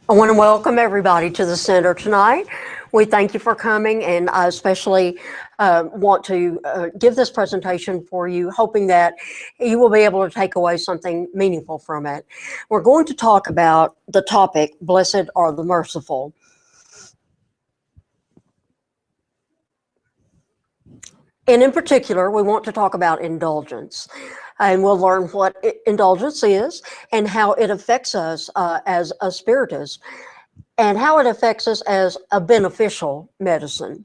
I want to welcome everybody to the center tonight. We thank you for coming, and I especially want to give this presentation for you, hoping that you will be able to take away something meaningful from it. We're going to talk about the topic, Blessed are the Merciful. And in particular, we want to talk about indulgence. And we'll learn what indulgence is and how it affects us as a spiritist, and how it affects us as a beneficial medicine.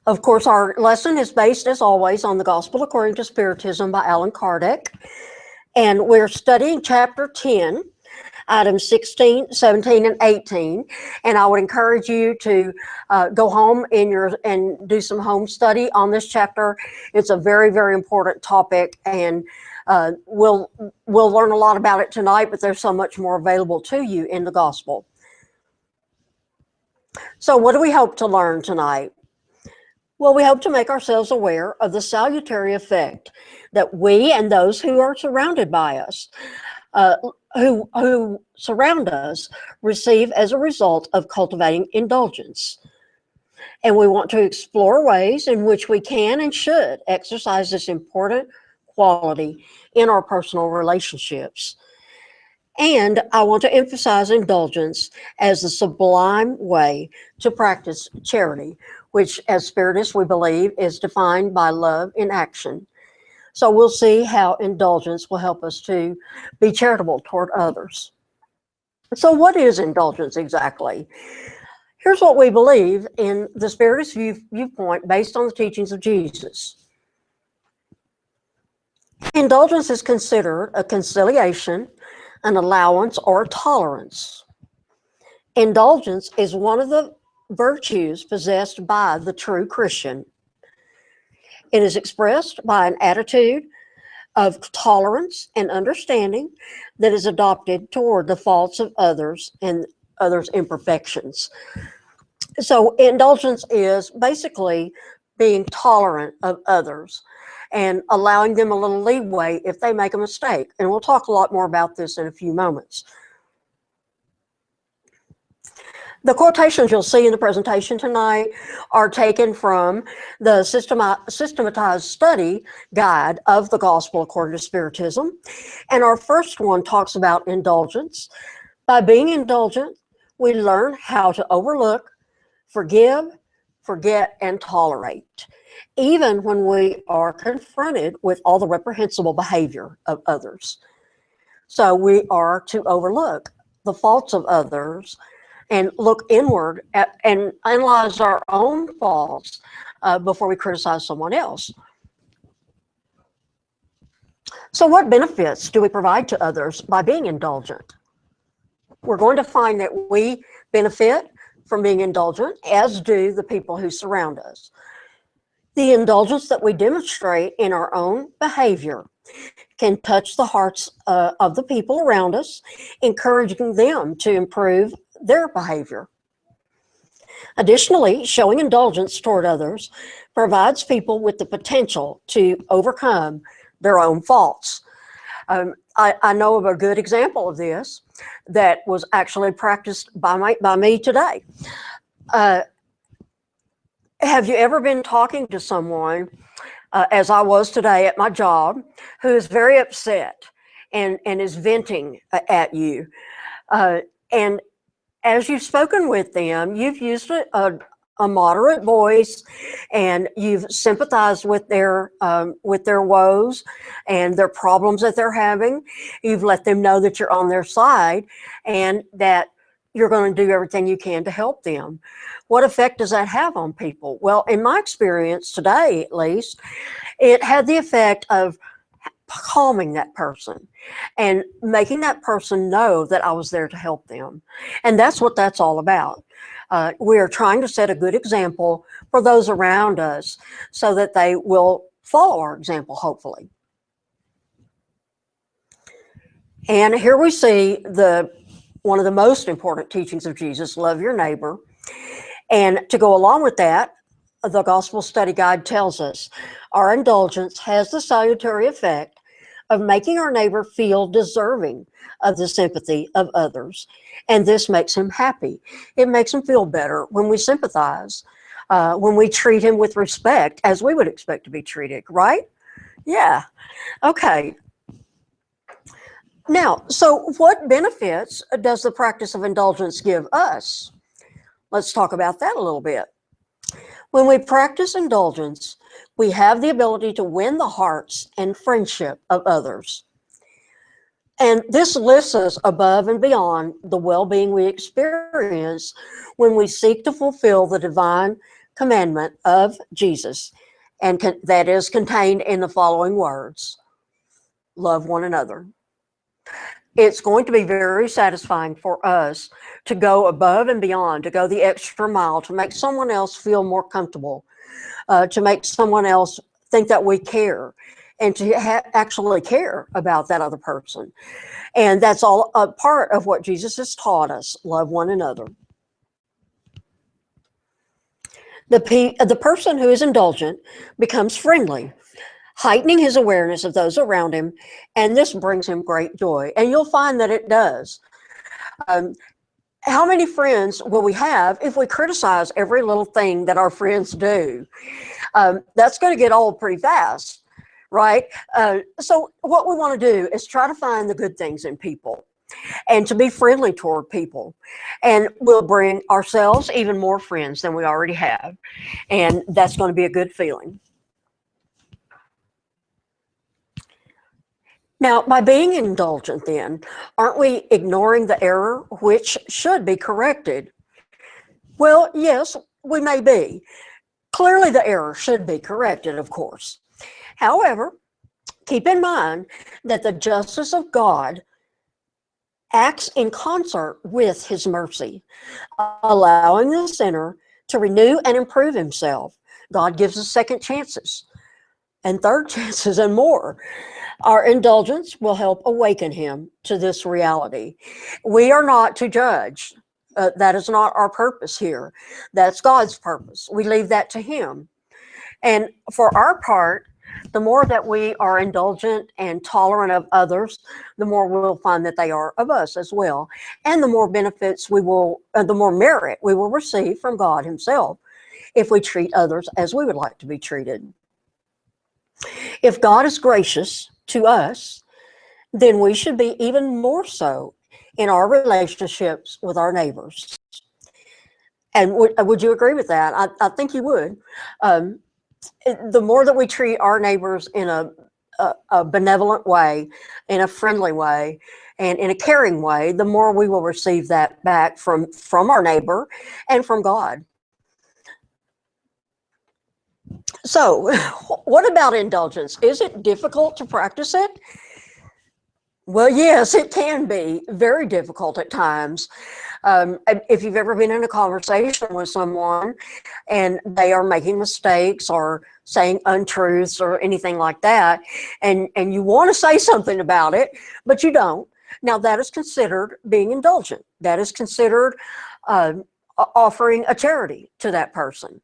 Of course, our lesson is based, as always, on the Gospel According to Spiritism by Allan Kardec. And we're studying chapter 10, items 16, 17, and 18. And I would encourage you to go home and do some home study on this chapter. It's a very, very important topic, and we'll learn a lot about it tonight, but there's so much more available to you in the gospel. So what do we hope to learn tonight? Well, we hope to make ourselves aware of the salutary effect that we and those who are surrounded by us, who surround us, receive as a result of cultivating indulgence. And we want to explore ways in which we can and should exercise this important quality in our personal relationships. And I want to emphasize indulgence as the sublime way to practice charity, which as Spiritists we believe is defined by love in action. So we'll see how indulgence will help us to be charitable toward others. So what is indulgence exactly? Here's what we believe in the Spiritist viewpoint based on the teachings of Jesus. Indulgence is considered a conciliation, an allowance, or a tolerance. Indulgence is one of the virtues possessed by the true Christian. It is expressed by an attitude of tolerance and understanding that is adopted toward the faults of others and others' imperfections. So indulgence is basically being tolerant of others and allowing them a little leeway if they make a mistake. And we'll talk a lot more about this in a few moments. The quotations you'll see in the presentation tonight are taken from the systematized study guide of the Gospel According to Spiritism. And our first one talks about indulgence. By being indulgent, we learn how to overlook, forgive, forget, and tolerate, even when we are confronted with all the reprehensible behavior of others. So we are to overlook the faults of others and look inward and analyze our own faults before we criticize someone else. So what benefits do we provide to others by being indulgent? We're going to find that we benefit from being indulgent, as do the people who surround us. The indulgence that we demonstrate in our own behavior can touch the hearts of the people around us, encouraging them to improve their behavior. Additionally, showing indulgence toward others provides people with the potential to overcome their own faults. I know of a good example of this that was actually practiced by me today. Have you ever been talking to someone, as I was today at my job, who is very upset and is venting at you? And as you've spoken with them, you've used a moderate voice, and you've sympathized with their woes and their problems that they're having. You've let them know that you're on their side and that you're going to do everything you can to help them. What effect does that have on people? Well, in my experience today, at least, it had the effect of calming that person and making that person know that I was there to help them. And that's what that's all about. We are trying to set a good example for those around us so that they will follow our example, hopefully. And here we see one of the most important teachings of Jesus, love your neighbor. And to go along with that, the Gospel Study Guide tells us our indulgence has the salutary effect of making our neighbor feel deserving of the sympathy of others. And this makes him happy. It makes him feel better when we sympathize, when we treat him with respect as we would expect to be treated, right? Yeah. Okay. Now, so what benefits does the practice of indulgence give us? Let's talk about that a little bit. When we practice indulgence, we have the ability to win the hearts and friendship of others. And this lifts us above and beyond the well-being we experience when we seek to fulfill the divine commandment of Jesus, and that is contained in the following words: love one another. It's going to be very satisfying for us to go above and beyond, to go the extra mile, to make someone else feel more comfortable, to make someone else think that we care, and to actually care about that other person. And that's all a part of what Jesus has taught us: love one another. The person who is indulgent becomes friendly, heightening his awareness of those around him, and this brings him great joy. And you'll find that it does. How many friends will we have if we criticize every little thing that our friends do? That's going to get old pretty fast, right? So what we want to do is try to find the good things in people and to be friendly toward people. And we'll bring ourselves even more friends than we already have. And that's going to be a good feeling. Now, by being indulgent then, aren't we ignoring the error which should be corrected? Well, yes, we may be. Clearly the error should be corrected, of course. However, keep in mind that the justice of God acts in concert with his mercy, allowing the sinner to renew and improve himself. God gives us second chances and third chances and more. Our indulgence will help awaken him to this reality. We are not to judge. That is not our purpose here. That's God's purpose. We leave that to him. And for our part, the more that we are indulgent and tolerant of others, the more we'll find that they are of us as well. And the more benefits we will, the more merit we will receive from God himself if we treat others as we would like to be treated. If God is gracious to us, then we should be even more so in our relationships with our neighbors. And would you agree with that? I think you would. The more that we treat our neighbors in a benevolent way, in a friendly way, and in a caring way, the more we will receive that back from our neighbor and from God. So, what about indulgence? Is it difficult to practice it? Well, yes, it can be very difficult at times. If you've ever been in a conversation with someone and they are making mistakes or saying untruths or anything like that, and you want to say something about it, but you don't, now that is considered being indulgent. That is considered offering a charity to that person.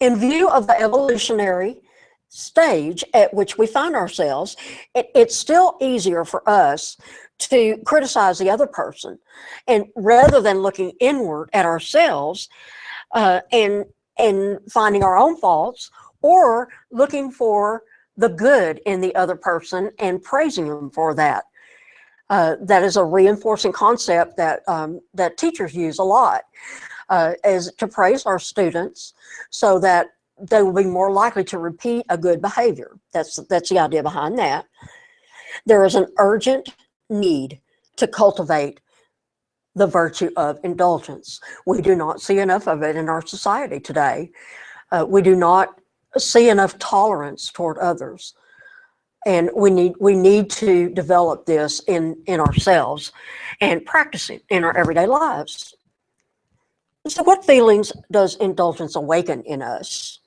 In view of the evolutionary stage at which we find ourselves, it's still easier for us to criticize the other person, and rather than looking inward at ourselves and finding our own faults, or looking for the good in the other person and praising them for that. That is a reinforcing concept that that teachers use a lot, is to praise our students so that they will be more likely to repeat a good behavior. That's the idea behind that. There is an urgent need to cultivate the virtue of indulgence. We do not see enough of it in our society today. We do not see enough tolerance toward others. And we need to develop this in ourselves and practice it in our everyday lives. So what feelings does indulgence awaken in us?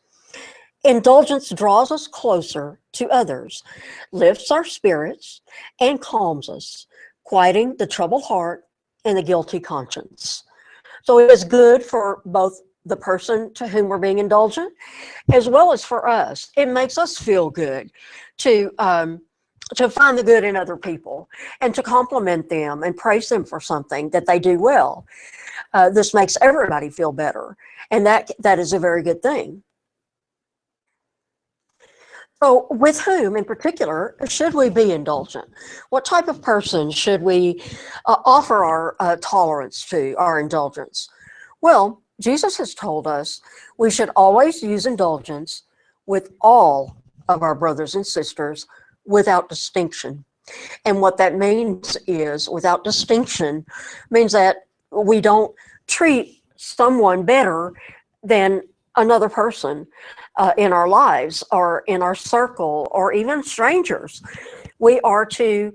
Indulgence draws us closer to others, lifts our spirits, and calms us, quieting the troubled heart and the guilty conscience. So it is good for both the person to whom we're being indulgent, as well as for us. It makes us feel good to to find the good in other people and to compliment them and praise them for something that they do well. This makes everybody feel better, and that is a very good thing. So with whom in particular should we be indulgent? What type of person should we offer our tolerance to, our indulgence? Well, Jesus has told us we should always use indulgence with all of our brothers and sisters without distinction. And what that means is, without distinction, means that we don't treat someone better than another person in our lives or in our circle or even strangers. We are to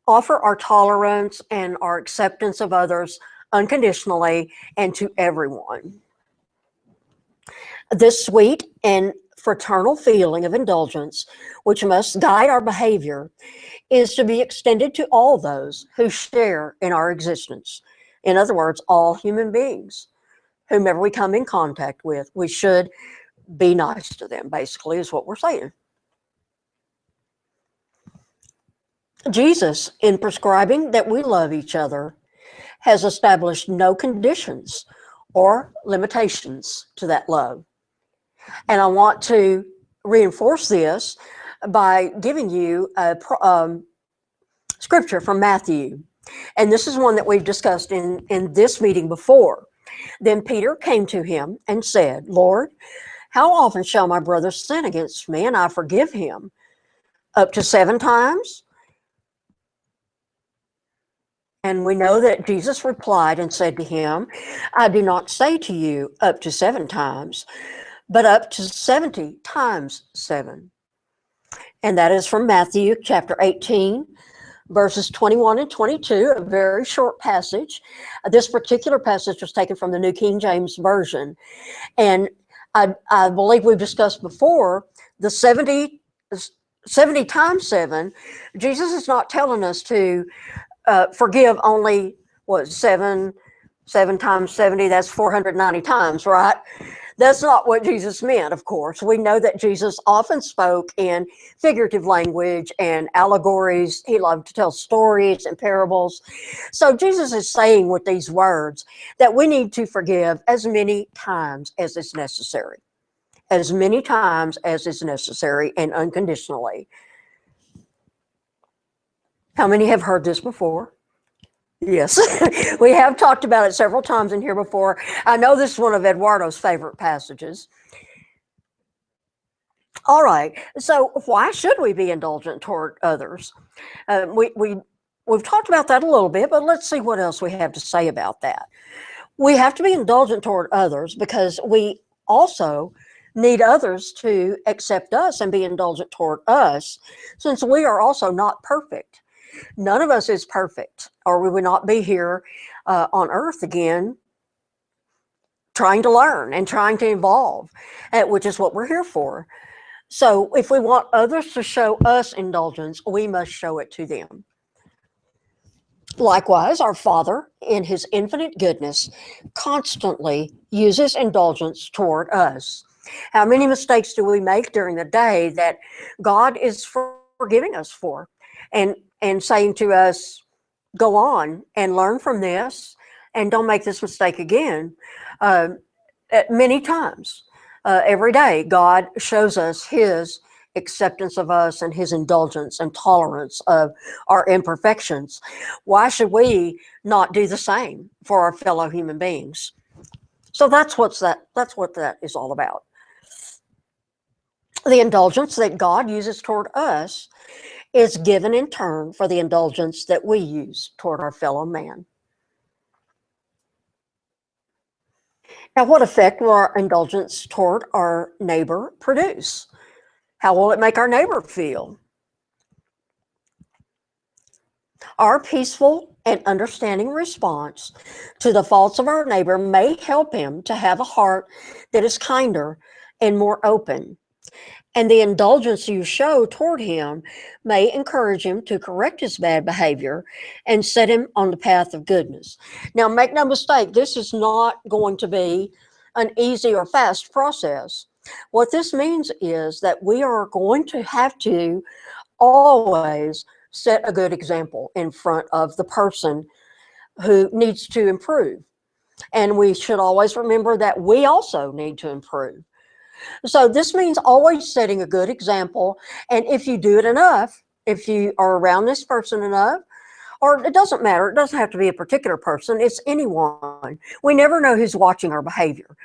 offer our tolerance and our acceptance of others unconditionally and to everyone. This sweet and fraternal feeling of indulgence, which must guide our behavior, is to be extended to all those who share in our existence. In other words, all human beings, whomever we come in contact with, we should be nice to them, basically, is what we're saying. Jesus, in prescribing that we love each other, has established no conditions or limitations to that love. And I want to reinforce this by giving you a scripture from Matthew. And this is one that we've discussed in this meeting before. Then Peter came to him and said, Lord, how often shall my brother sin against me and I forgive him? Up to 7 times? And we know that Jesus replied and said to him, I do not say to you up to 7 times, but up to 70 times 7. And that is from Matthew chapter 18, verses 21 and 22, a very short passage. This particular passage was taken from the New King James Version. And I believe we've discussed before the 70 times 7. Jesus is not telling us to forgive only, what, 7 times 70, that's 490 times, right? That's not what Jesus meant, of course. We know that Jesus often spoke in figurative language and allegories. He loved to tell stories and parables. So Jesus is saying with these words that we need to forgive as many times as is necessary. As many times as is necessary and unconditionally. How many have heard this before? Yes, we have talked about it several times in here before. I know this is one of Eduardo's favorite passages. All right, so why should we be indulgent toward others? We've talked about that a little bit, but let's see what else we have to say about that. We have to be indulgent toward others because we also need others to accept us and be indulgent toward us, since we are also not perfect. None of us is perfect, or we would not be here on earth again trying to learn and trying to evolve, which is what we're here for. So if we want others to show us indulgence, we must show it to them. Likewise, our Father, in his infinite goodness, constantly uses indulgence toward us. How many mistakes do we make during the day that God is forgiving us for? And saying to us, go on and learn from this and don't make this mistake again. Many times, every day, God shows us his acceptance of us and his indulgence and tolerance of our imperfections. Why should we not do the same for our fellow human beings? So that's what that is all about. The indulgence that God uses toward us is given in turn for the indulgence that we use toward our fellow man. Now, what effect will our indulgence toward our neighbor produce? How will it make our neighbor feel? Our peaceful and understanding response to the faults of our neighbor may help him to have a heart that is kinder and more open. And the indulgence you show toward him may encourage him to correct his bad behavior and set him on the path of goodness. Now, make no mistake, this is not going to be an easy or fast process. What this means is that we are going to have to always set a good example in front of the person who needs to improve. And we should always remember that we also need to improve. So this means always setting a good example. And if you do it enough, if you are around this person enough, or it doesn't matter, it doesn't have to be a particular person, it's anyone. We never know who's watching our behavior.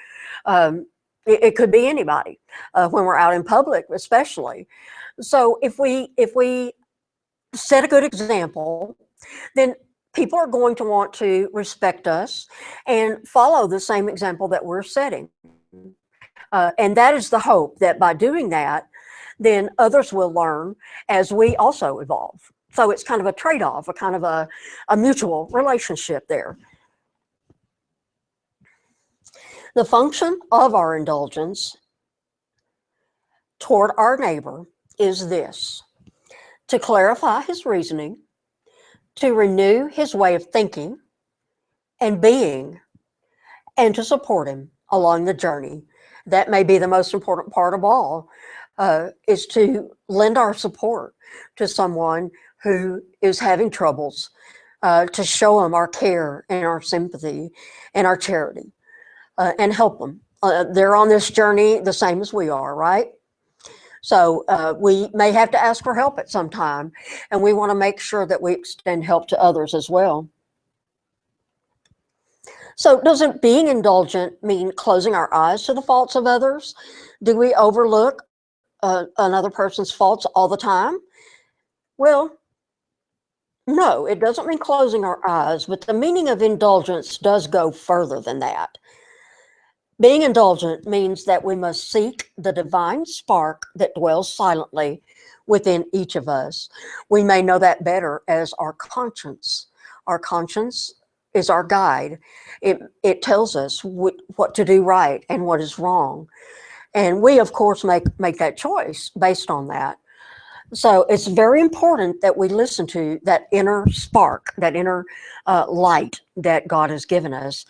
It could be anybody when we're out in public, especially. So if we set a good example, then people are going to want to respect us and follow the same example that we're setting. And that is the hope, that by doing that, then others will learn as we also evolve. So it's kind of a trade-off, a kind of a mutual relationship there. The function of our indulgence toward our neighbor is this: to clarify his reasoning, to renew his way of thinking and being, and to support him along the journey. That may be the most important part of all, is to lend our support to someone who is having troubles, to show them our care and our sympathy and our charity, and help them. They're on this journey the same as we are, right? So we may have to ask for help at some time, and we want to make sure that we extend help to others as well. So doesn't being indulgent mean closing our eyes to the faults of others? Do we overlook another person's faults all the time? Well, no, it doesn't mean closing our eyes, but the meaning of indulgence does go further than that. Being indulgent means that we must seek the divine spark that dwells silently within each of us. We may know that better as our conscience. Our conscience is our guide. It tells us what to do right and what is wrong. And we, of course, make that choice based on that. So it's very important that we listen to that inner spark, that inner light that God has given us.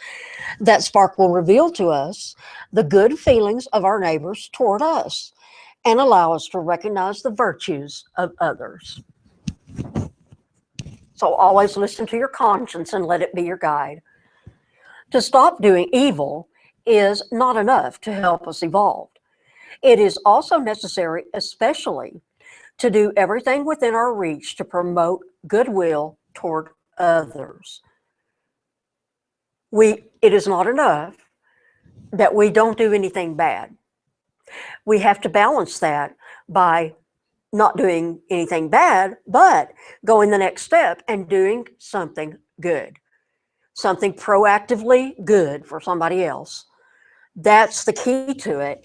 That spark will reveal to us the good feelings of our neighbors toward us and allow us to recognize the virtues of others. So always listen to your conscience and let it be your guide. To stop doing evil is not enough to help us evolve. It is also necessary, especially, to do everything within our reach to promote goodwill toward others. It is not enough that we don't do anything bad. We have to balance that by not doing anything bad, but going the next step and doing something good, something proactively good for somebody else. That's the key to it.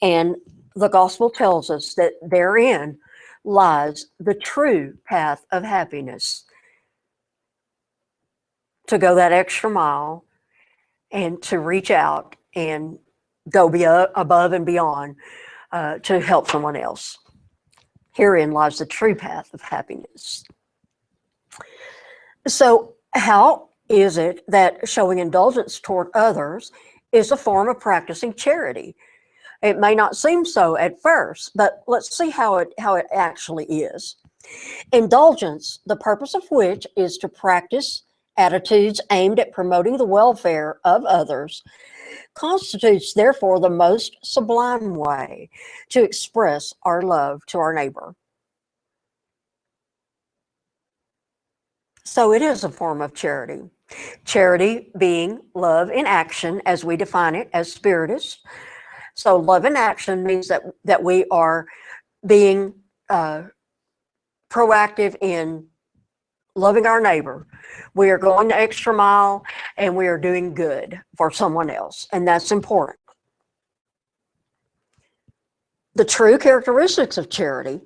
And the gospel tells us that therein lies the true path of happiness. To go that extra mile and to reach out and go above and beyond to help someone else. Herein lies the true path of happiness. So how is it that showing indulgence toward others is a form of practicing charity? It may not seem so at first, but let's see how it actually is. Indulgence, the purpose of which is to practice attitudes aimed at promoting the welfare of others, constitutes therefore the most sublime way to express our love to our neighbor. So it is a form of charity. Charity being love in action, as we define it as Spiritists. So love in action means that we are being proactive in loving our neighbor. We are going the extra mile and we are doing good for someone else, and that's important. The true characteristics of charity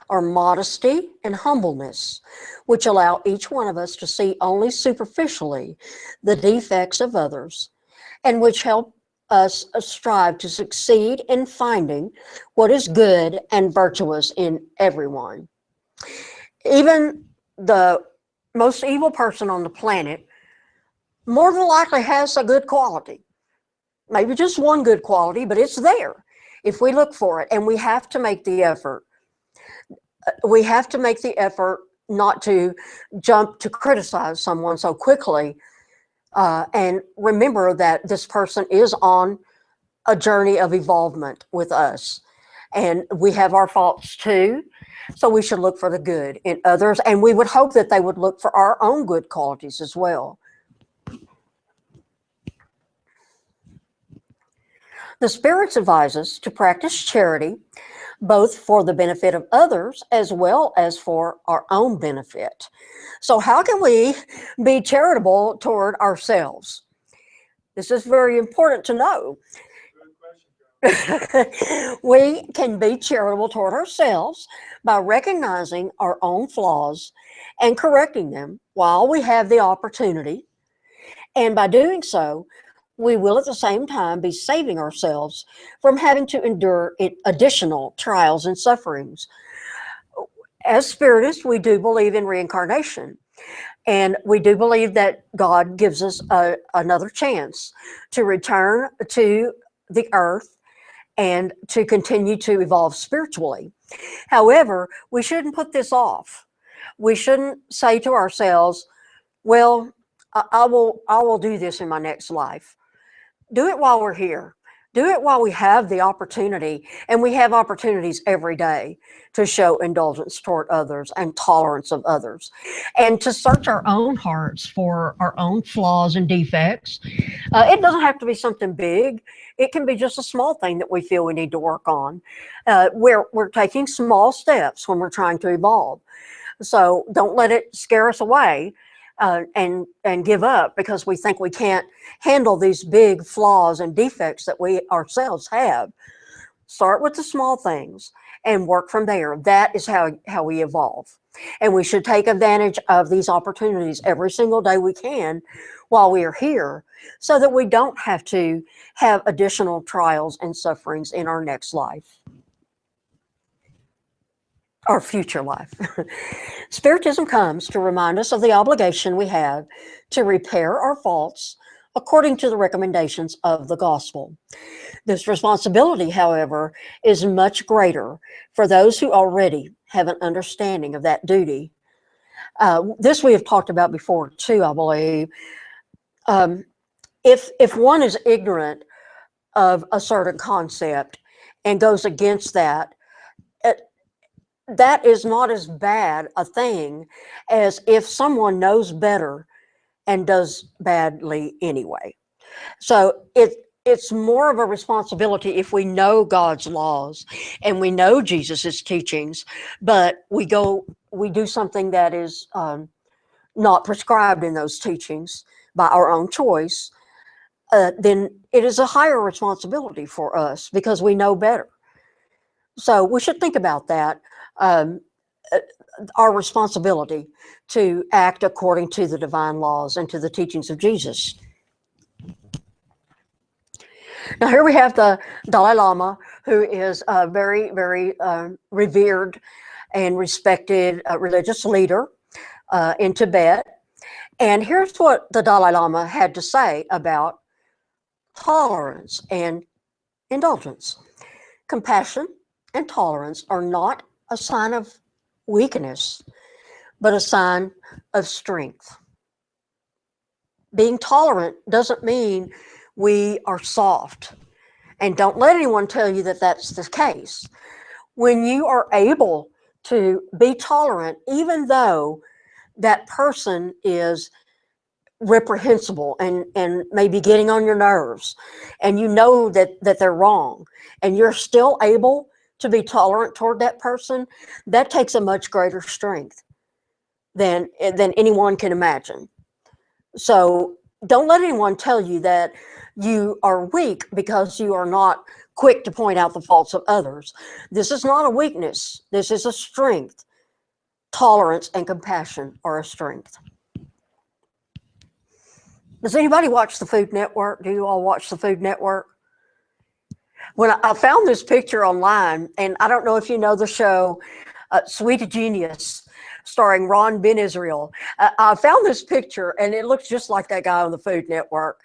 are modesty and humbleness, which allow each one of us to see only superficially the defects of others, and which help us strive to succeed in finding what is good and virtuous in everyone. Even the most evil person on the planet more than likely has a good quality. Maybe just one good quality, but it's there if we look for it, and we have to make the effort. we have to make the effort not to jump to criticize someone so quickly, and remember that this person is on a journey of evolvement with us. And we have our faults too. So we should look for the good in others. And we would hope that they would look for our own good qualities as well. The spirits advise us to practice charity, both for the benefit of others as well as for our own benefit. So how can we be charitable toward ourselves? This is very important to know. We can be charitable toward ourselves by recognizing our own flaws and correcting them while we have the opportunity. And by doing so, we will at the same time be saving ourselves from having to endure additional trials and sufferings. As spiritists, we do believe in reincarnation. And we do believe that God gives us another chance to return to the earth and to continue to evolve spiritually. However, we shouldn't put this off. We shouldn't say to ourselves, well, I will do this in my next life. Do it while we're here. Do it while we have the opportunity, and we have opportunities every day to show indulgence toward others and tolerance of others, and to search our own hearts for our own flaws and defects. It doesn't have to be something big. It can be just a small thing that we feel we need to work on. We're taking small steps when we're trying to evolve. So don't let it scare us away. And give up because we think we can't handle these big flaws and defects that we ourselves have. Start with the small things and work from there. That is how we evolve. And we should take advantage of these opportunities every single day we can while we are here, so that we don't have to have additional trials and sufferings in our next life. Our future life. Spiritism comes to remind us of the obligation we have to repair our faults according to the recommendations of the gospel. This responsibility, however, is much greater for those who already have an understanding of that duty. This we have talked about before too, I believe. If one is ignorant of a certain concept and goes against that, that is not as bad a thing as if someone knows better and does badly anyway. So it's more of a responsibility if we know God's laws and we know Jesus's teachings, but we do something that is not prescribed in those teachings by our own choice, then it is a higher responsibility for us because we know better. So we should think about that. Our responsibility to act according to the divine laws and to the teachings of Jesus. Now here we have the Dalai Lama, who is a very, very revered and respected religious leader in Tibet. And here's what the Dalai Lama had to say about tolerance and indulgence. Compassion and tolerance are not a sign of weakness, but a sign of strength. Being tolerant doesn't mean we are soft. And don't let anyone tell you that that's the case. When you are able to be tolerant, even though that person is reprehensible and maybe getting on your nerves, and you know that they're wrong, and you're still able to be tolerant toward that person, that takes a much greater strength than anyone can imagine. So don't let anyone tell you that you are weak because you are not quick to point out the faults of others. This is not a weakness. This is a strength. Tolerance and compassion are a strength. Does anybody watch the Food Network? Do you all watch the Food Network? When I found this picture online, and I don't know if you know the show Sweet Genius, starring Ron Ben Israel. I found this picture, and it looks just like that guy on the Food Network.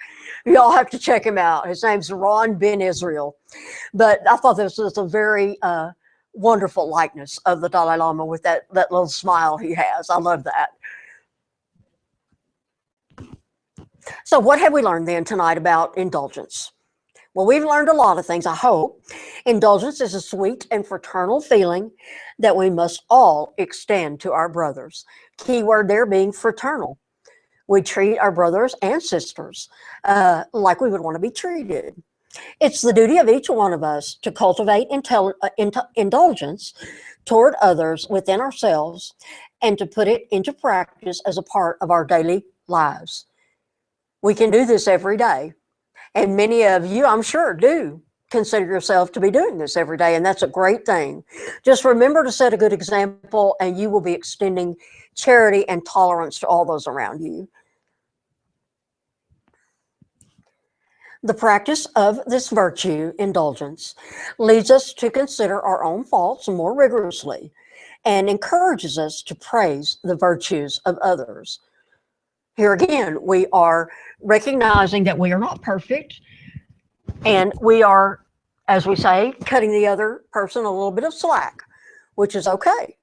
You all have to check him out. His name's Ron Ben Israel. But I thought this was a very wonderful likeness of the Dalai Lama with that little smile he has. I love that. So what have we learned then tonight about indulgence? Well, we've learned a lot of things, I hope. Indulgence is a sweet and fraternal feeling that we must all extend to our brothers. Key word there being fraternal. We treat our brothers and sisters like we would want to be treated. It's the duty of each one of us to cultivate indulgence toward others within ourselves and to put it into practice as a part of our daily lives. We can do this every day. And many of you, I'm sure, do consider yourself to be doing this every day, and that's a great thing. Just remember to set a good example, and you will be extending charity and tolerance to all those around you. The practice of this virtue, indulgence, leads us to consider our own faults more rigorously and encourages us to praise the virtues of others. Here again, we are recognizing that we are not perfect, and we are, as we say, cutting the other person a little bit of slack, which is okay.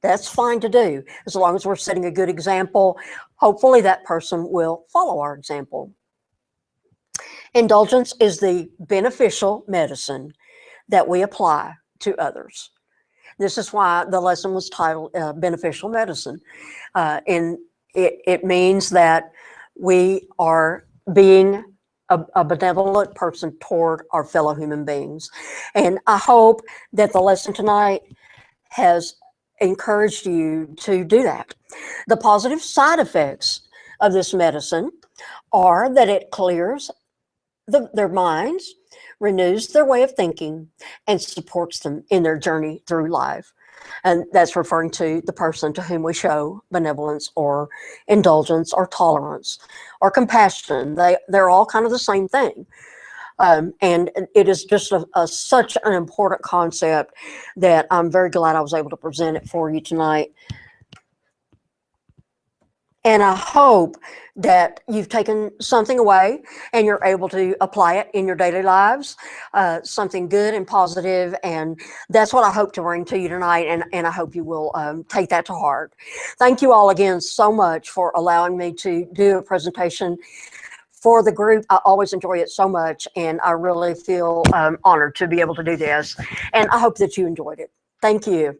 That's fine to do. As long as we're setting a good example, hopefully that person will follow our example. Indulgence is the beneficial medicine that we apply to others. This is why the lesson was titled Beneficial Medicine. And it means that we are being a benevolent person toward our fellow human beings. And I hope that the lesson tonight has encouraged you to do that. The positive side effects of this medicine are that it clears their minds, renews their way of thinking, and supports them in their journey through life. And that's referring to the person to whom we show benevolence or indulgence or tolerance or compassion. They're all kind of the same thing. And it is just such an important concept that I'm very glad I was able to present it for you tonight. And I hope that you've taken something away and you're able to apply it in your daily lives, something good and positive. And that's what I hope to bring to you tonight. And I hope you will take that to heart. Thank you all again so much for allowing me to do a presentation for the group. I always enjoy it so much. And I really feel honored to be able to do this. And I hope that you enjoyed it. Thank you.